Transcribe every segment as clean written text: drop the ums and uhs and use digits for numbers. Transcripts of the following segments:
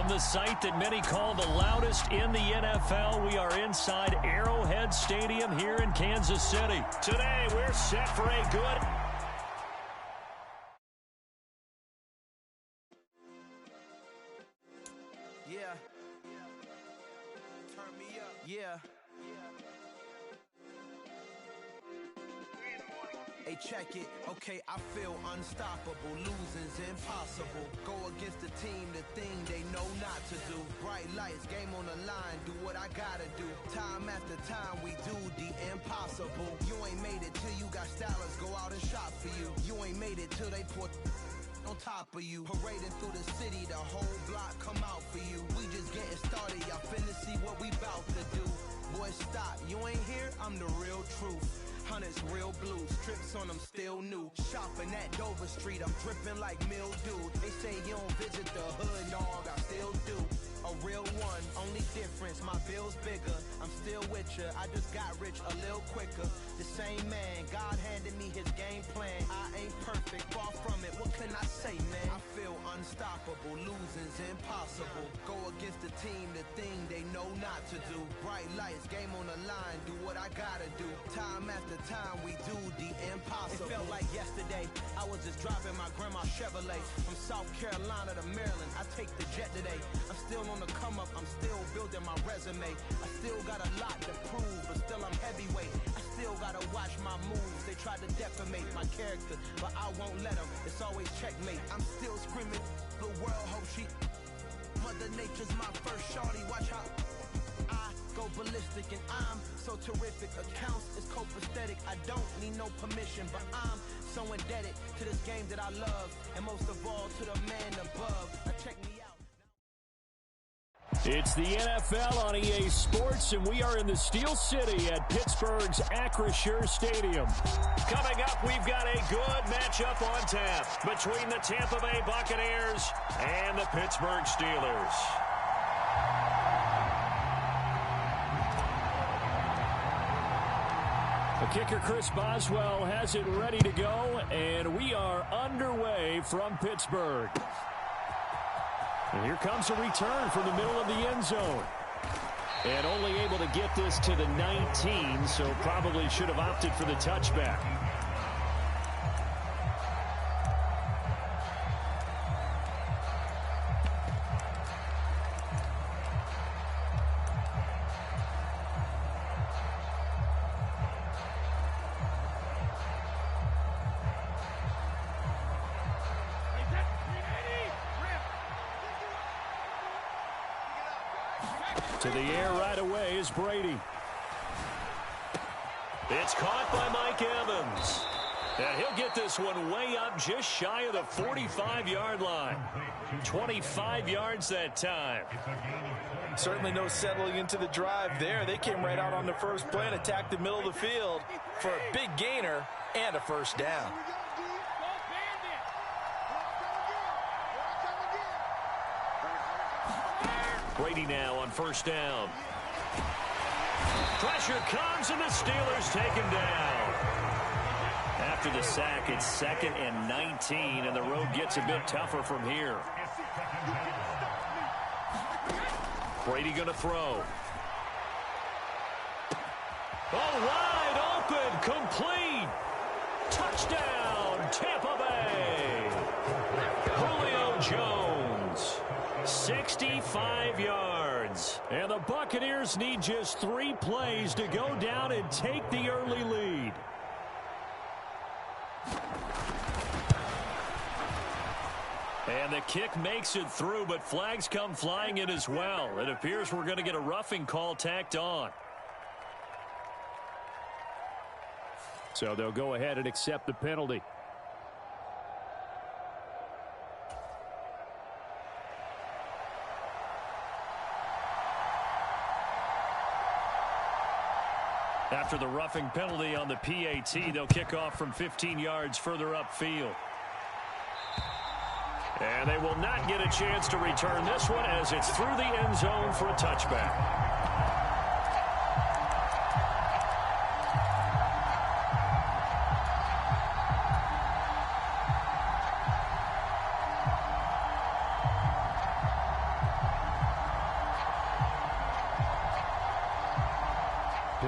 From the site that many call the loudest in the NFL, we are inside Arrowhead Stadium here in Kansas City. Today, we're set for a good... Yeah. Turn me up. Yeah. Hey, check it. Okay, I feel unstoppable. Losing's impossible. Go against the team, the thing they know not to do. Bright lights, game on the line, do what I gotta do. Time after time, we do the impossible. You ain't made it till you got stylers go out and shop for you. You ain't made it till they put on top of you. Parading through the city, the whole block come out for you. We just getting started, y'all finna see what we bout to do. Boy, stop, you ain't here, I'm the real truth. Hunters, real blue, strips on them still new. Shopping at Dover Street, I'm dripping like mildew. They say you don't visit the hood, dog, I still do. A real one, only difference, my bill's bigger. I'm still with ya, I just got rich a little quicker. The same man, God handed me his game plan. I ain't perfect, far from it, what can I say, man? I feel unstoppable, losing's impossible. Go against the team, the thing they know not to do. Bright lights, game on the line, do what I gotta do. Time after time, we do the impossible. It felt like yesterday, I was just driving my grandma's Chevrolet. From South Carolina to Maryland, I take the jet today. I'm still on the come up, I'm still building my resume. I still got a lot to prove, but still I'm heavyweight. I still gotta watch my moves. They tried to defamate my character, but I won't let them. It's always checkmate. I'm still screaming, the world hope she... Mother Nature's my first shorty, watch how I go ballistic, and I'm so terrific. Accounts is copacetic, I don't need no permission, but I'm so indebted to this game that I love, and most of all to the man above. Now check me out. It's the NFL on EA Sports, and we are in the Steel City at Pittsburgh's Acrisure Stadium. Coming up, we've got a good matchup on tap between the Tampa Bay Buccaneers and the Pittsburgh Steelers. The kicker, Chris Boswell, has it ready to go, and we are underway from Pittsburgh. And here comes a return from the middle of the end zone. And only able to get this to the 19, so probably should have opted for the touchback. To the air right away is Brady. It's caught by Mike Evans. And he'll get this one way up just shy of the 45-yard line. 25 yards that time. Certainly no settling into the drive there. They came right out on the first play and attacked the middle of the field for a big gainer and a first down. Brady now on first down. Pressure comes, and the Steelers take him down. After the sack, it's 2nd and 19, and the road gets a bit tougher from here. Brady going to throw. Oh, wide open, complete. Touchdown, Tampa Bay. Julio Jones. 65 yards. And the Buccaneers need just 3 plays to go down and take the early lead. And the kick makes it through, but flags come flying in as well. It appears we're going to get a roughing call tacked on. So they'll go ahead and accept the penalty. After the roughing penalty on the PAT, they'll kick off from 15 yards further upfield. And they will not get a chance to return this one as it's through the end zone for a touchback.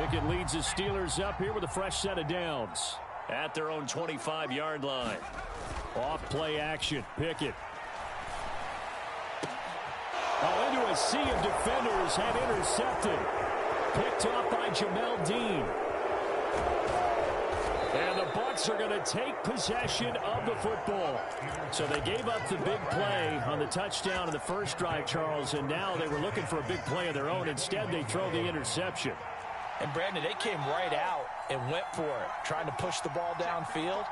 Pickett leads the Steelers up here with a fresh set of downs at their own 25-yard line. Off play action. Pickett. Oh, into a sea of defenders and intercepted. Picked off by Jamel Dean. And the Bucs are going to take possession of the football. So they gave up the big play on the touchdown in the first drive, Charles, and now they were looking for a big play of their own. Instead, they throw the interception. And, Brandon, they came right out and went for it, trying to push the ball downfield.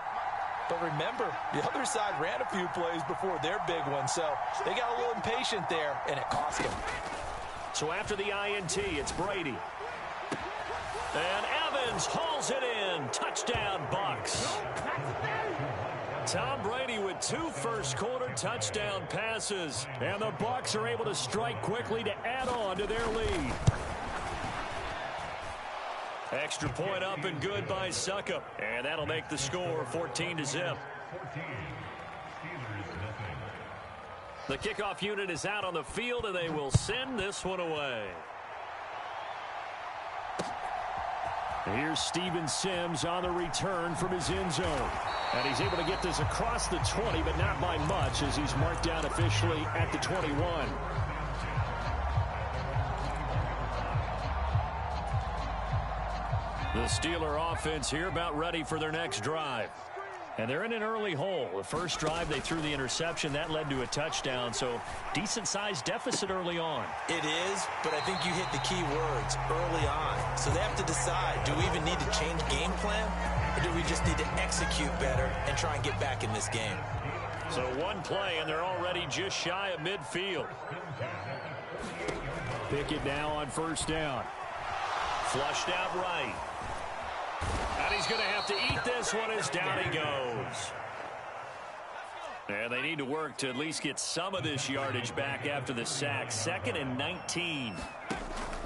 But remember, the other side ran a few plays before their big one, so they got a little impatient there, and it cost them. So after the INT, it's Brady. And Evans hauls it in. Touchdown, Bucs. Tom Brady with 2 first-quarter touchdown passes. And the Bucs are able to strike quickly to add on to their lead. Extra point up and good by Suckup. And that'll make the score 14-0. The kickoff unit is out on the field, and they will send this one away. Here's Steven Sims on the return from his end zone. And he's able to get this across the 20, but not by much, as he's marked down officially at the 21. The Steeler offense here about ready for their next drive. And they're in an early hole. The first drive, they threw the interception. That led to a touchdown, so decent-sized deficit early on. It is, but I think you hit the key words, early on. So they have to decide, do we even need to change game plan, or do we just need to execute better and try and get back in this game? So one play, and they're already just shy of midfield. Pickett now on first down. Flushed out right. And he's going to have to eat this one as down he goes. And they need to work to at least get some of this yardage back after the sack. 2nd and 19.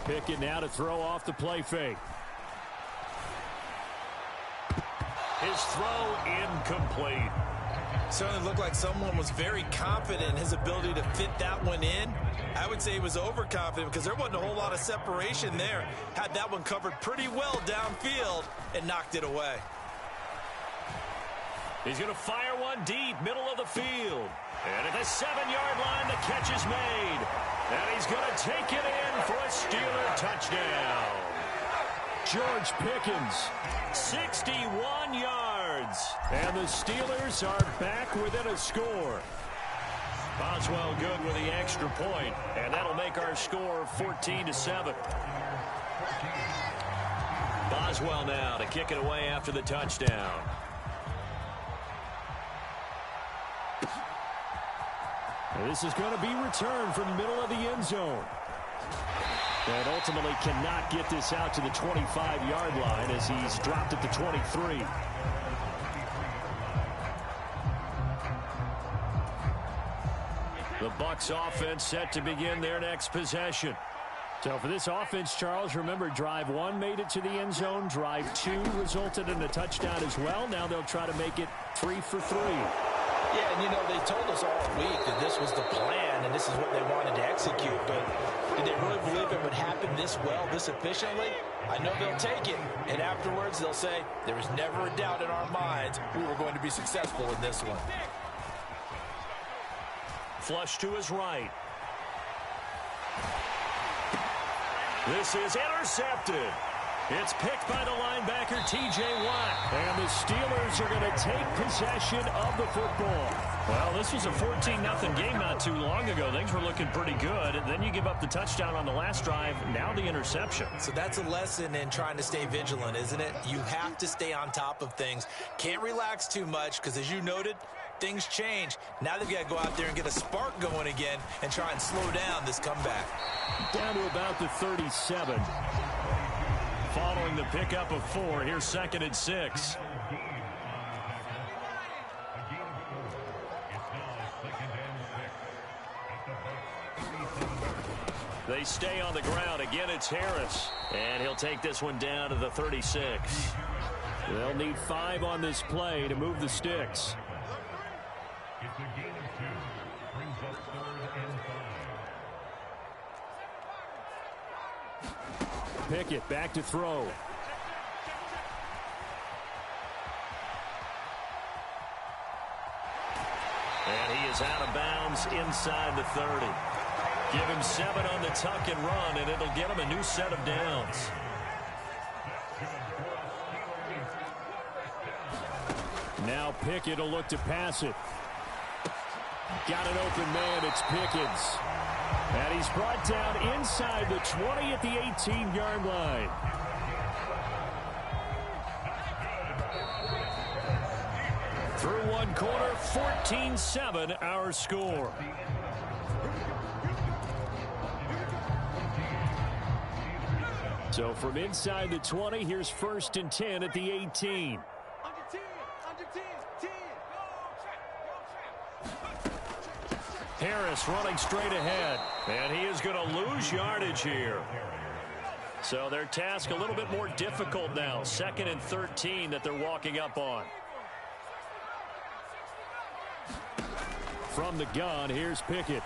Pickett now to throw off the play fake. His throw incomplete. Certainly looked like someone was very confident in his ability to fit that one in. I would say he was overconfident because there wasn't a whole lot of separation there. Had that one covered pretty well downfield and knocked it away. He's going to fire one deep, middle of the field. And at the 7-yard line, the catch is made. And he's going to take it in for a Steeler touchdown. George Pickens, 61 yards. And the Steelers are back within a score. Boswell good with the extra point, and that'll make our score 14-7. Boswell now to kick it away after the touchdown. And this is going to be returned from the middle of the end zone. And ultimately cannot get this out to the 25-yard line as he's dropped at the 23. The Bucs offense set to begin their next possession. So for this offense, Charles, remember, drive 1 made it to the end zone. Drive 2 resulted in a touchdown as well. Now they'll try to make it 3 for 3. Yeah, and you know, they told us all week that this was the plan and this is what they wanted to execute. But did they really believe it would happen this well, this efficiently? I know they'll take it. And afterwards, they'll say, there was never a doubt in our minds we were going to be successful in this one. Flush to his right. This is intercepted. It's picked by the linebacker, T.J. Watt. And the Steelers are going to take possession of the football. Well, this was a 14-0 game not too long ago. Things were looking pretty good. And then you give up the touchdown on the last drive. Now the interception. So that's a lesson in trying to stay vigilant, isn't it? You have to stay on top of things. Can't relax too much because, as you noted, things change. Now they've got to go out there and get a spark going again and try and slow down this comeback. Down to about the 37. Following the pickup of 4, here's 2nd and 6. They stay on the ground. Again, it's Harris. And he'll take this one down to the 36. They'll need 5 on this play to move the sticks. It's a gain of 2. Brings up 3rd and 5. Pickett back to throw. And he is out of bounds inside the 30. Give him 7 on the tuck and run, and it'll get him a new set of downs. Now Pickett will look to pass it. Got an open man. It's Pickens. And he's brought down inside the 20 at the 18-yard line. Through one quarter, 14-7 our score. So from inside the 20, here's 1st and 10 at the 18. Harris running straight ahead, and he is going to lose yardage here. So their task a little bit more difficult now. 2nd and 13 that they're walking up on. From the gun, here's Pickett.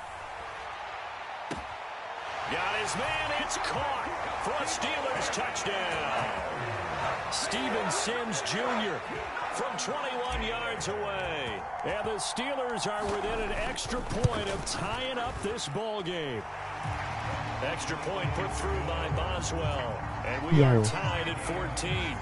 Got his man, it's caught for a Steelers touchdown. Steven Sims Jr. from 21 yards away. And the Steelers are within an extra point of tying up this ball game. Extra point put through by Boswell. And we are tied at 14.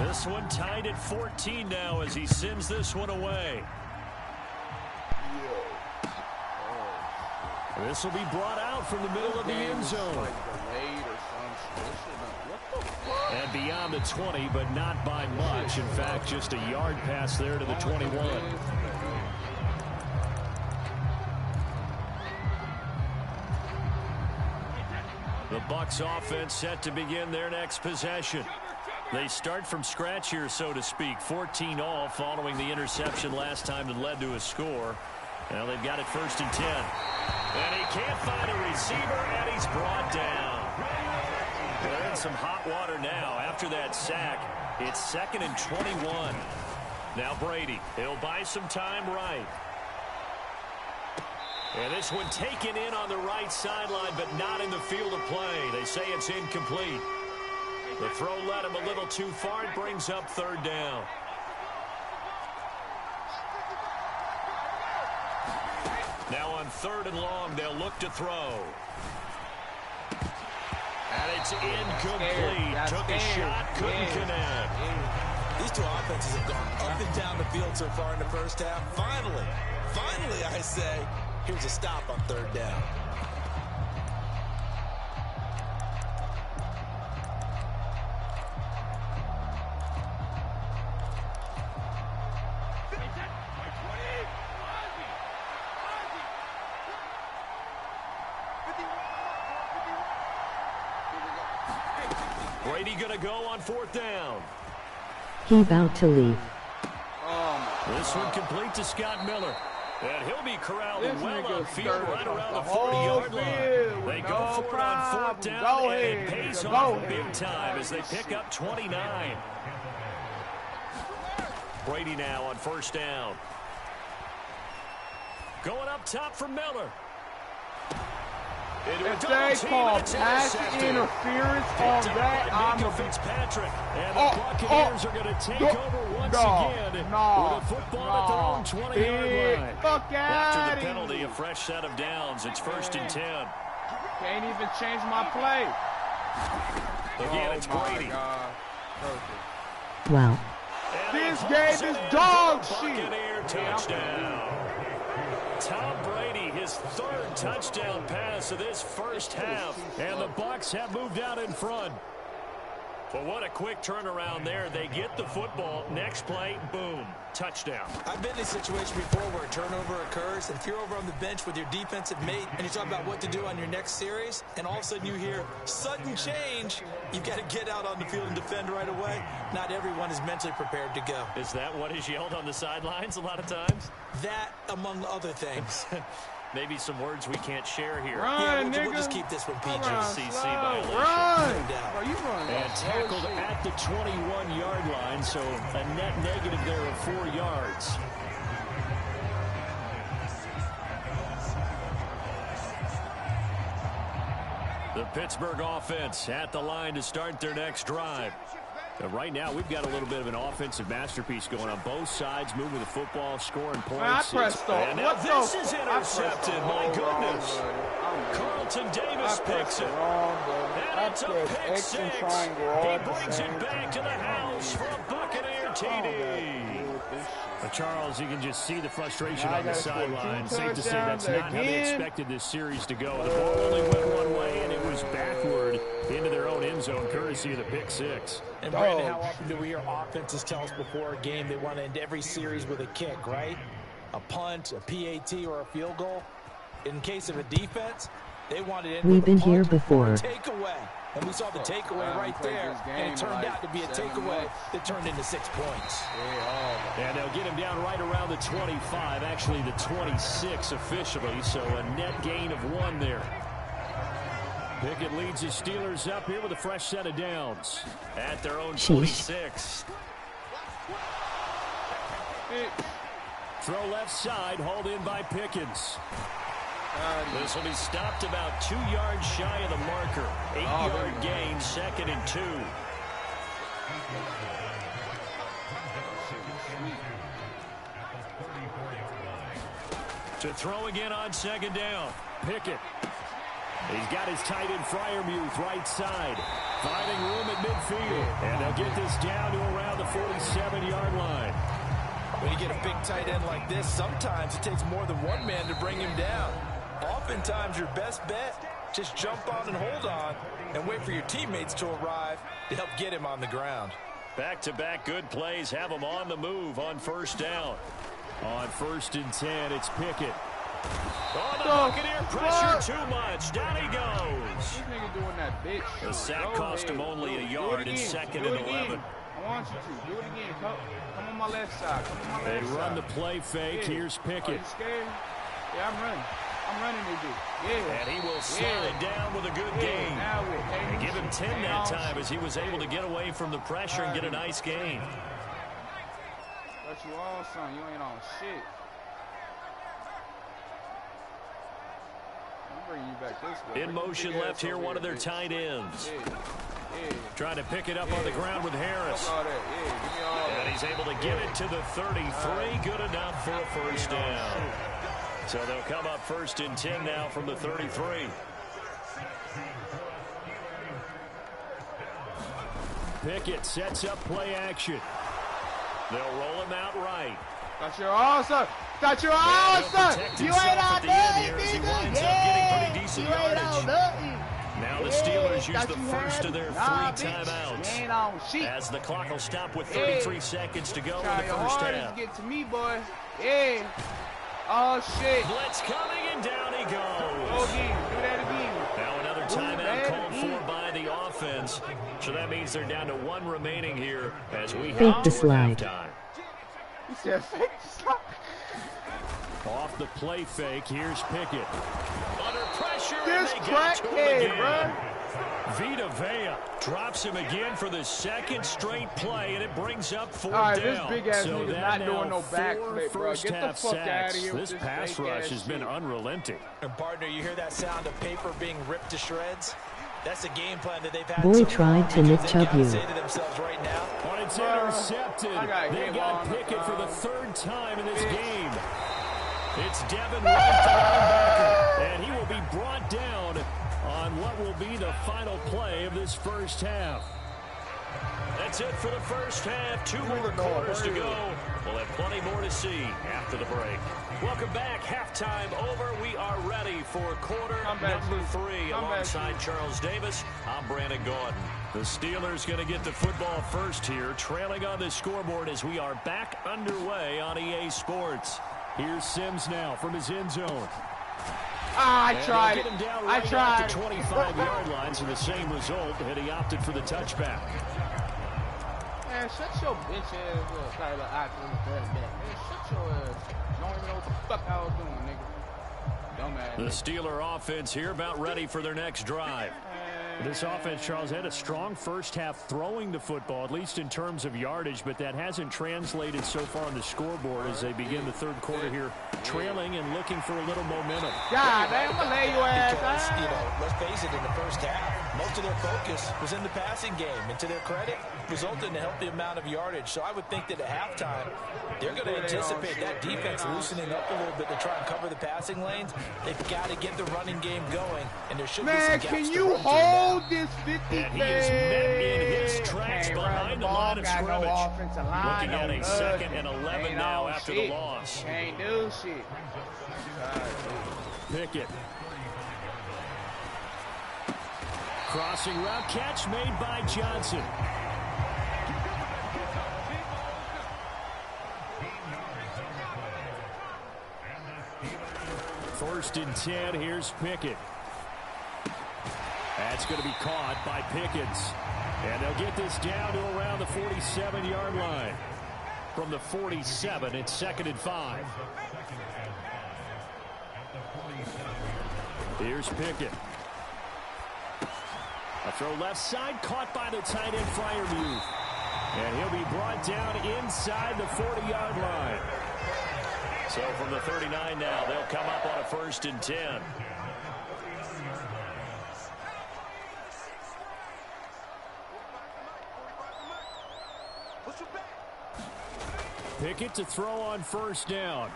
This one tied at 14 now as he sends this one away. This will be brought out from the middle of the end zone. And beyond the 20, but not by much. In fact, just a yard pass there to the 21. The Bucs offense set to begin their next possession. They start from scratch here, so to speak. 14-all following the interception last time that led to a score. Now they've got it 1st and 10. And he can't find a receiver, and he's brought down. They're in some hot water now. After that sack, it's 2nd and 21. Now Brady, he'll buy some time right. And this one taken in on the right sideline, but not in the field of play. They say it's incomplete. The throw led him a little too far. It brings up 3rd down. Now on 3rd and long, they'll look to throw. And it's incomplete. Took a shot, couldn't connect. These two offenses have gone up and down the field so far in the first half. Finally, I say, here's a stop on 3rd down. Brady going to go on 4th down. He vowed to leave. This one complete to Scott Miller. And he'll be corralled well upfield right around the 40-yard line. They go for it on 4th down, and it pays off big time as they pick up 29. Brady now on 1st down. Going up top for Miller. If they call pass interference on that, I'm a Fitzpatrick. And the Buccaneers are going to take over once again with a football at their own 20-yard line. After the penalty, a fresh set of downs. It's 1st and 10. Can't even change my play. Again, it's Brady. Wow. This game is dog shit. Buccaneer touchdown. Tom Brady, his 3rd touchdown pass of this first half. And the Bucs have moved out in front. But what a quick turnaround there. They get the football. Next play, boom, touchdown. I've been in a situation before where a turnover occurs, and if you're over on the bench with your defensive mate and you talk about what to do on your next series, and all of a sudden you hear sudden change, you've got to get out on the field and defend right away. Not everyone is mentally prepared to go. Is that what is yelled on the sidelines a lot of times? That, among other things. Maybe some words we can't share here. Run, we'll just keep this one PG. CC violation. Run! Bro, you run. And tackled at the 21-yard line, so a net negative there of 4 yards. The Pittsburgh offense at the line to start their next drive. Right now, we've got a little bit of an offensive masterpiece going on both sides, moving the football, scoring points. And now this is intercepted. My goodness. Carlton Davis picks it. And it's a pick six. He brings it back to the house for a Buccaneer TD. Charles, you can just see the frustration on the sideline. Safe to say that's not how they expected this series to go. The ball only went one way, and it was backward into their own end zone, courtesy of the pick six. And Brandon, how often do we hear offenses tell us before a game they want to end every series with a kick, right? A punt, a PAT, or a field goal. In case of a defense, they want to end We've with been a punt here before. or a takeaway. And we saw the takeaway right there, and it turned out to be a takeaway that turned into 6 points. And they'll get him down right around the 25, actually the 26 officially, so a net gain of 1 there. Pickett leads his Steelers up here with a fresh set of downs at their own 26. Throw left side, hauled in by Pickens. This will be stopped about 2 yards shy of the marker. 8-yard gain, 2nd and 2. To throw again on 2nd down. Pickett. He's got his tight end Freiermuth right side. Finding room at midfield. And they'll get this down to around the 47-yard line. When you get a big tight end like this, sometimes it takes more than one man to bring him down. Oftentimes, your best bet, just jump on and hold on and wait for your teammates to arrive to help get him on the ground. Back-to-back good plays have him on the move on 1st down. On 1st and 10, it's Pickett. Oh, the Buccaneer pressure too much. Down he goes. This nigga doing that bitch. The sack cost him only a yard and 2nd and 11. I want you to. Do it again. Come on my left side. Come on my left side. They run the play fake. Here's Pickett. Are you scared? Yeah, I'm running. I'm running this dude. Yeah. And he will slide down with a good gain. And give him 10 that time as he was able to get away from the pressure and get a nice gain. That's you all, son. You ain't on shit. I'm bringing you back this way. In motion left here, one of their tight ends. Trying to pick it up on the ground with Harris. And he's able to get it to the 33. Good enough for a 1st down. So they'll come up 1st and 10 now from the 33. Pickett sets up play action. They'll roll him out right. That's your awesome. That's your awesome. You ain't on nothing, nigga. Yeah. You ain't on nothing. Now the Steelers use the first of their 3 timeouts. Ain't on shit. As the clock will stop with 33 seconds to go in the 1st half. Get to me, boy. Yeah. Oh, shit. Blitz coming, and down he goes. Go again. Do that again. Now another timeout called for by the offense. So that means they're down to 1 remaining here as we head to halftime. He said fake the slide. Off the play fake, here's Pickett. Under pressure, this and they get to him again. Bro. Vita Vea drops him again for the 2nd straight play, and it brings up 4 down. This big ass nigga's not doing no backflip, bro. Get the fuck out of here. This pass rush has been unrelenting. And partner, you hear that sound of paper being ripped to shreds? That's a game plan that they've had. Boy tried to Nick Chubb you. Say to themselves right now, but it's intercepted. They got Pickett for the 3rd time in this game. It's Devin White, the linebacker, and he will be brought down on what will be the final play of this 1st half. That's it for the 1st half. 2 more quarters to go. We'll have plenty more to see after the break. Welcome back. Halftime over. We are ready for quarter number 3. Alongside Charles Davis, I'm Brandon Gordon. The Steelers going to get the football first here, trailing on the scoreboard as we are back underway on EA Sports. Here's Sims now from his end zone. I tried it. I tried. The 25-yard line, so the same result, and he opted for the touchback. Man, shut your bitch ass up. Sorry about opting for the touchback. Man, shut your ass. You don't even know what the fuck I was doing, nigga. The Steeler offense here about ready for their next drive. This offense, Charles, had a strong first half throwing the football, at least in terms of yardage, but that hasn't translated so far on the scoreboard as they begin the third quarter here, trailing and looking for a little momentum. God damn, I'm going to lay your ass because, let's face it, in the first half, most of their focus was in the passing game, and to their credit, resulted in a healthy amount of yardage. So I would think that at halftime, they're going to anticipate that defense loosening up a little bit to try and cover the passing lanes. They've got to get the running game going, and there should be some gaps can to you run through hold now. this 50 And he is met in his tracks behind the line of scrimmage. Looking at a second and 11 now after the loss. Can't do shit. Pickett. Crossing route catch made by Johnson. First and 10, here's Pickett. That's going to be caught by Pickens. And they'll get this down to around the 47-yard line. From the 47, it's 2nd and 5. Here's Pickett. A throw left side, caught by the tight end Freiermuth. And he'll be brought down inside the 40-yard line. So from the 39 now, they'll come up on a 1st and 10. Pickett to throw on 1st down.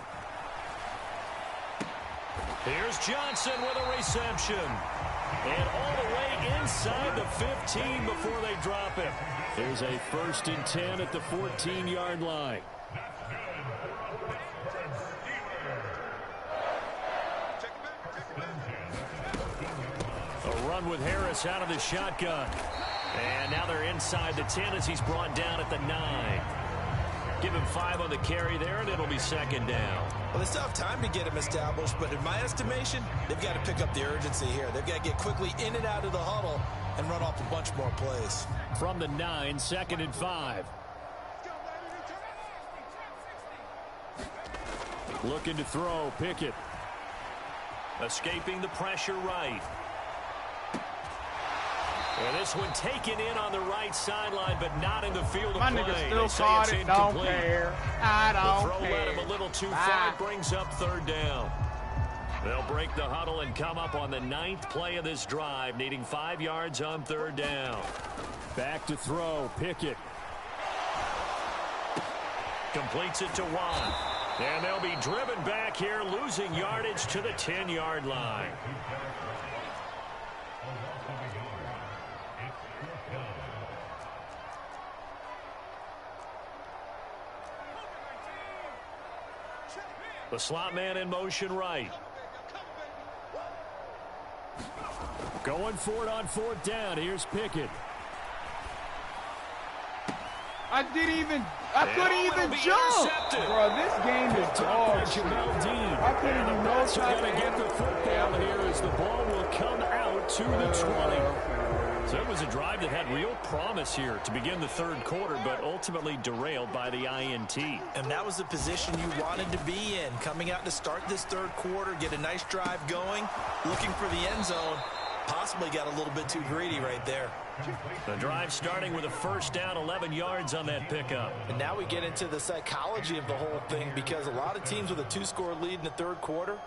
Here's Johnson with a reception. And all the way inside the 15 before they drop it. There's a 1st and 10 at the 14-yard line. A run with Harris out of the shotgun. And now they're inside the 10 as he's brought down at the 9. Give him 5 on the carry there, and it'll be 2nd down. Well, they still have time to get him established, but in my estimation, they've got to pick up the urgency here. They've got to get quickly in and out of the huddle and run off a bunch more plays. From the 9, 2nd and 5. Looking to throw, Pickett. Escaping the pressure right. And this one taken in on the right sideline, but not in the field of play. My nigga still caught it, don't care. I don't care. The throw led him a little too far, brings up 3rd down. They'll break the huddle and come up on the 9th play of this drive, needing 5 yards on 3rd down. Back to throw, Pickett. Completes it to Watt. And they'll be driven back here, losing yardage to the 10-yard line. The slot man in motion right. Going for it on 4th down. Here's Pickett. I couldn't even jump. Bro, this game is dog shit. I couldn't even know how to get the football here as the ball will come out to the 20. So it was a drive that had real promise here to begin the 3rd quarter, but ultimately derailed by the INT. And that was the position you wanted to be in, coming out to start this 3rd quarter, get a nice drive going, looking for the end zone. Possibly got a little bit too greedy right there. The drive starting with a 1st down, 11 yards on that pickup. And now we get into the psychology of the whole thing, because a lot of teams with a 2-score lead in the 3rd quarter,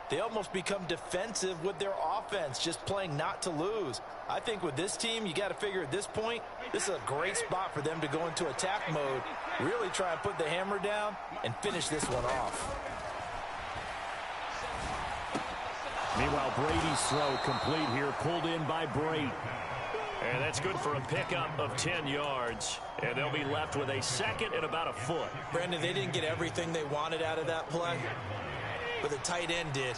they almost become defensive with their offense, just playing not to lose. I think with this team, you got to figure at this point, this is a great spot for them to go into attack mode, really try and put the hammer down and finish this one off. Meanwhile, Brady's throw complete here, pulled in by Brady. And that's good for a pickup of 10 yards. And they'll be left with a 2nd and about a foot. Brandon, they didn't get everything they wanted out of that play, but the tight end did.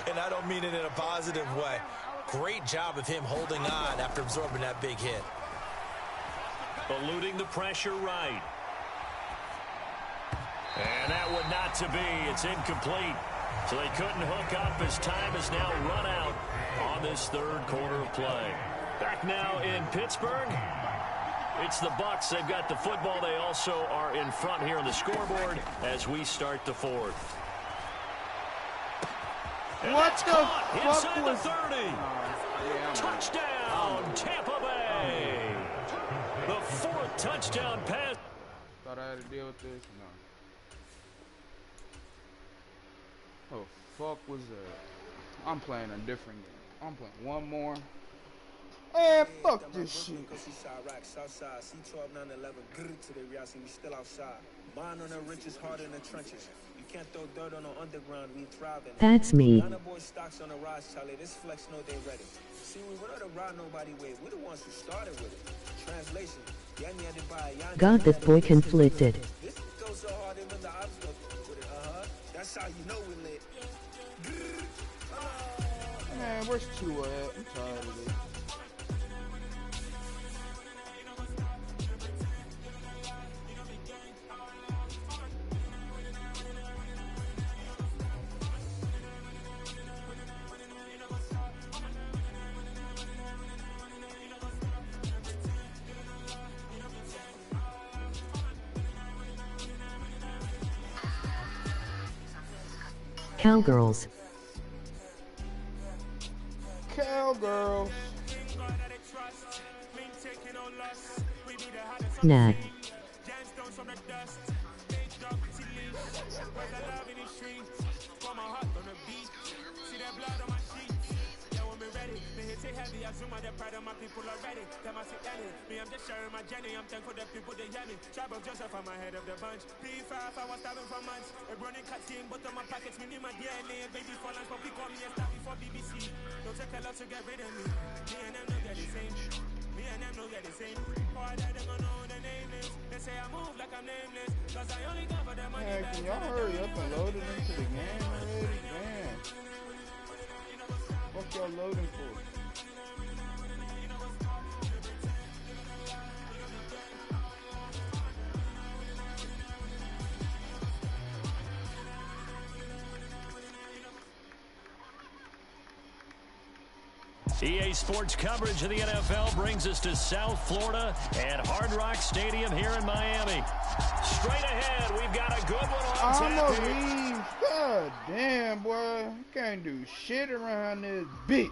And I don't mean it in a positive way. Great job of him holding on after absorbing that big hit. Eluding the pressure right. And that one not to be. It's incomplete. So they couldn't hook up as time is now run out on this 3rd quarter of play. Back now in Pittsburgh. It's the Bucs. They've got the football. They also are in front here on the scoreboard as we start the 4th. What the fuck inside was... the 30. Yeah, Touchdown, Tampa Bay. The 4th touchdown pass. Thought I had to deal with this. No. Oh, fuck was that? I'm playing a different game. I'm playing one more. Man, fuck this shit. Southside, C12, 911, good to the reality, we still outside. Mine on the riches, hard in the trenches. You can't throw dirt on the underground, we thriving. That's me. Ghana boy stocks on the rise, Charlie. This flex know they ready. See, we were not to ride nobody with. We're the ones who started with it. Translation. God, this boy conflicted. This goes so hard even the ops go with it. That's how you know we lit. Man, where's Tua at? I'm tired of this. Cowgirls. Cowgirls. Nah. I'm just sharing my journey. I'm thankful that people they hear me. Tribe of Joseph, I'm ahead of the bunch. P5, I was starving for months. A running cut team, but on my pockets, me need my DNA. Baby for lunch, but we call me a star before BBC. Don't take a lot to get rid of me. Me and them don't get the same. Me and them don't get the same. Or that they gonna know the name is. They say I move like I'm nameless. Cause I only got for the money. Hey, can y'all hurry up and load it into the game already? Man. What y'all loading for? EA Sports coverage of the NFL brings us to South Florida at Hard Rock Stadium here in Miami. Straight ahead, we've got a good one on I'm tap. a leave. God damn, boy. Can't do shit around this bitch.